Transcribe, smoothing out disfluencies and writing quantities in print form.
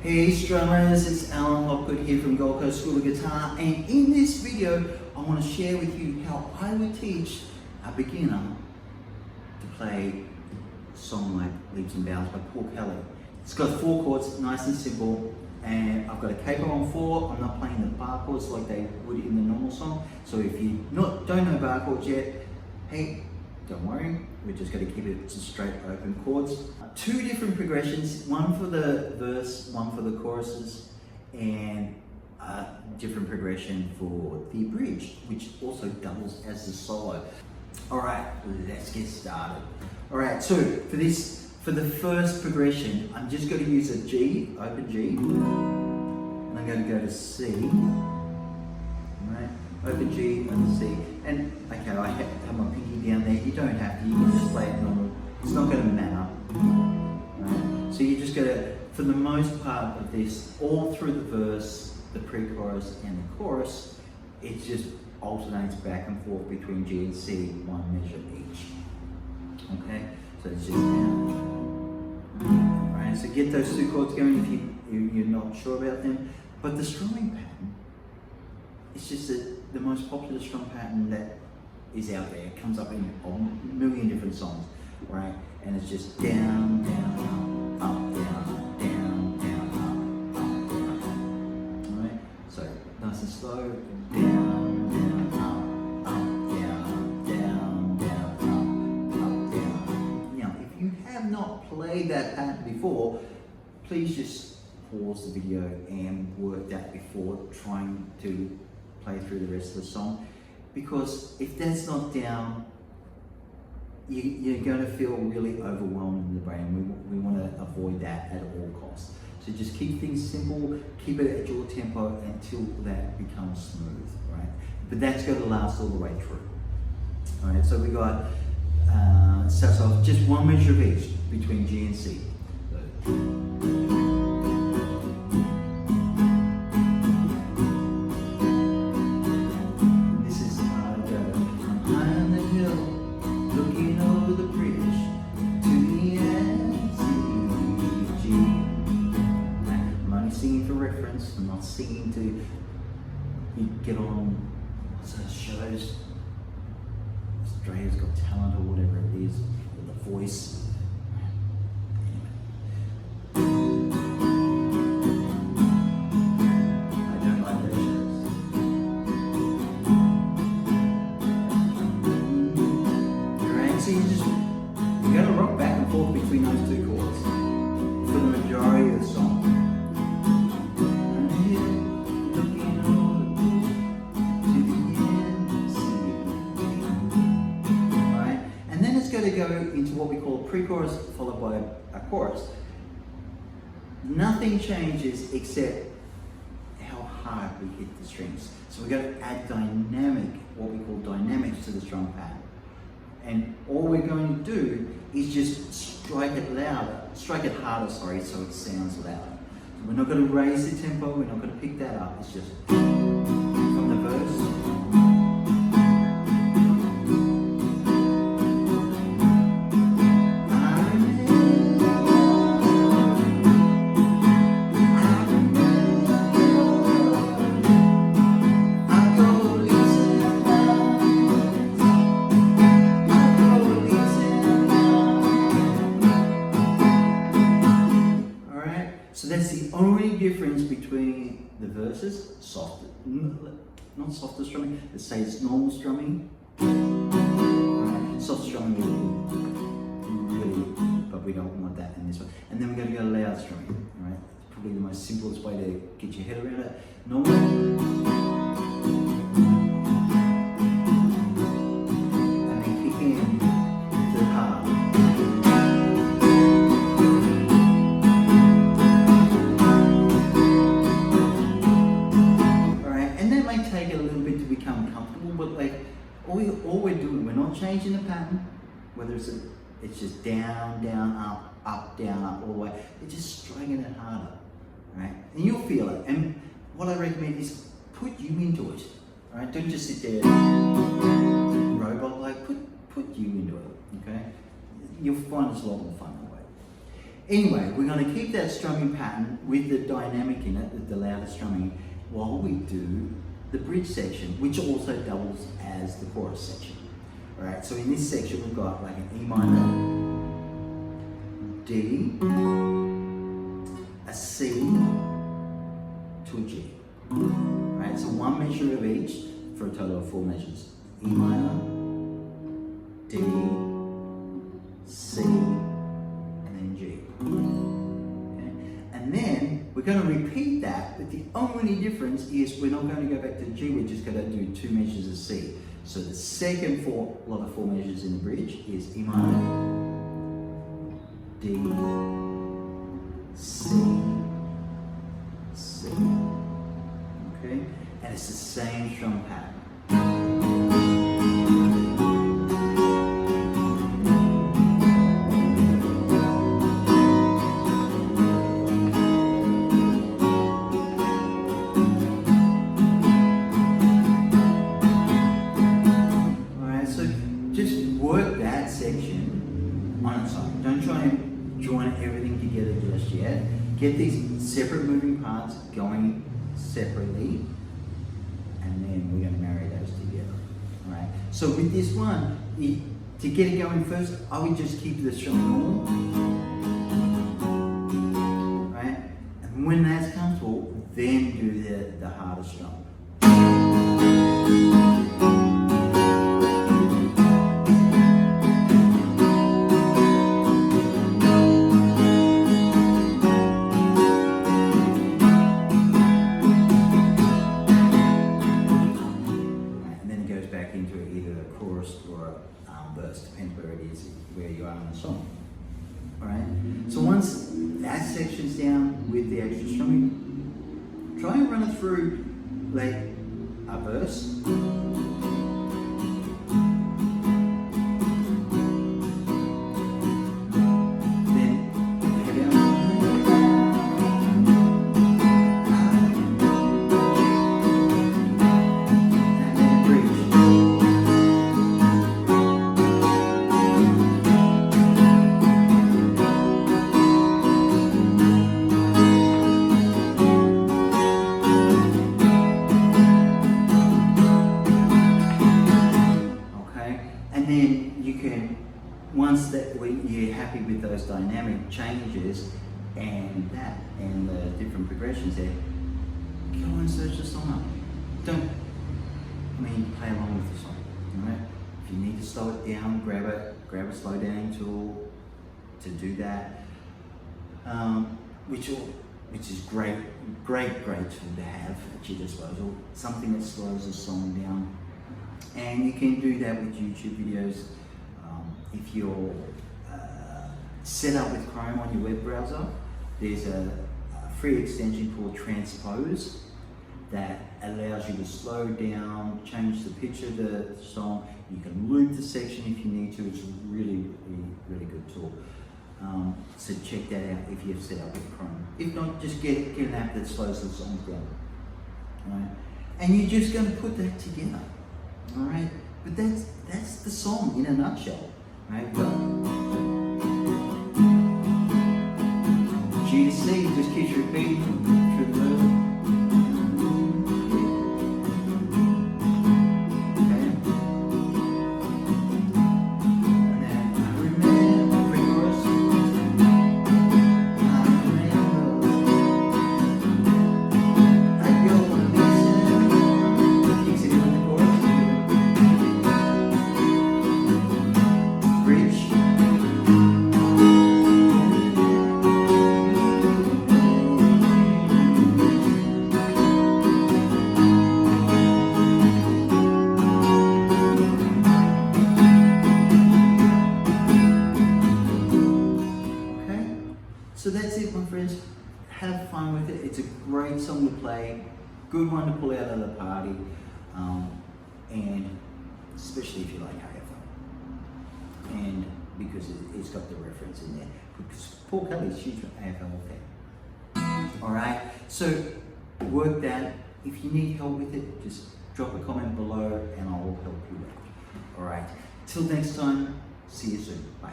Hey strummers, it's Alan Hopgood here from Gold Coast School of Guitar, and in this video I want to share with you how I would teach a beginner to play a song like Leaps and Bounds by Paul Kelly. It's got 4 chords, nice and simple, and I've got a capo on 4. I'm not playing the bar chords like they would in the normal song, so if you don't know bar chords yet, hey, don't worry, we're just going to keep it to straight open chords. 2 different progressions, one for the verse, one for the choruses, and a different progression for the bridge, which also doubles as the solo. Alright, let's get started. Alright, so for the first progression, I'm just going to use a G, open G, and I'm going to go to C. Alright, open G and C. And okay, I have my pinky down there. You don't have to, you can just play it normal. It's not going to matter. Right? So you just got to, for the most part of this, all through the verse, the pre-chorus and the chorus, it just alternates back and forth between G and C, 1 measure each. Okay, so it's just down. Right, so get those 2 chords going if you're not sure about them. But the strumming pattern, it's just the most popular strum pattern that is out there. It comes up in a million different songs, right? And it's just down, down, up, down, down, down, up, down. All right? So nice and slow. Down, down, up, down, down, down, up, down. Now, if you have not played that pattern before, please just pause the video and work that before trying to play through the rest of the song, because if that's not down, you're going to feel really overwhelmed in the brain. We want to avoid that at all costs. So just keep things simple, keep it at your tempo until that becomes smooth, right? But that's going to last all the way through. All right, so we got starts off just 1 measure of each between G and C. I'm not singing to you get on shows, Australia's Got Talent or whatever it is, or The Voice. I don't like those shows. Alright, so you're going to rock back and forth between those 2 chords for the majority of the song. To go into what we call pre-chorus followed by a chorus. Nothing changes except how hard we hit the strings. So we're going to add what we call dynamics to the strum pattern. And all we're going to do is just strike it harder, so it sounds louder. So we're not going to raise the tempo, we're not going to pick that up, it's just from the verse. So that's the only difference between the verses, not softer strumming, let's say it's normal strumming. Right. Soft strumming really, but we don't want that in this one. And then we're going to go loud strumming, right? It's probably the most simplest way to get your head around it. Normal. All we're doing, we're not changing the pattern, whether it's just down, down, up, down, up, all the way. We're just striking it harder, right? And you'll feel it. And what I recommend is put you into it, all right? Don't just sit there robot-like. Put you into it, okay? You'll find it's a lot more fun that way. Anyway, we're going to keep that strumming pattern with the dynamic in it, the louder strumming, while we do the bridge section, which also doubles as the chorus section. All right, so in this section we've got like an E minor, D, a C to a G. All right, so one measure of each for a total of 4 measures. E minor, D, C, and then G. Okay? And then we're going to repeat that, but the only difference is we're not going to go back to G, we're just going to do 2 measures of C. So the second lot of 4 measures in the bridge is E minor, D, C, C. Okay? And it's the same strum pattern. Work that section on its own. Don't try and join everything together just yet. Get these separate moving parts going separately, and then we're going to marry those together. Alright? So with this one, to get it going first, I would just keep the strum normal. Right? And when that's comfortable, then do the harder strum. Into either a chorus or a verse, depends where it is, where you are in the song. Alright? So once that section's down with the extra strumming, try and run it through like a verse. And then you can, once you're happy with those dynamic changes and the different progressions there, go and search the song up. Don't, play along with the song. Right? If you need to slow it down, grab a slow down tool to do that, which is great tool to have at your disposal. Something that slows the song down. And you can do that with YouTube videos. If you're set up with Chrome on your web browser, there's a free extension called Transpose that allows you to slow down, change the pitch of the song. You can loop the section if you need to. It's a really good tool. So check that out if you've set up with Chrome. If not, just get an app that slows the songs down. Right? And you're just going to put that together. All right, but that's the song in a nutshell, right? G to C just keeps repeating through the melody. Okay, and then I remember pre-chorus. I remember I go and listen. Keeps it in the chorus. So that's it, my friends. Have fun with it. It's a great song to play, good one to pull out of the party, and especially if you like AFL. And because it's got the reference in there. Because Paul Kelly's huge AFL fan. Alright, so work that. If you need help with it, just drop a comment below and I will help you out. Alright, till next time, see you soon. Bye.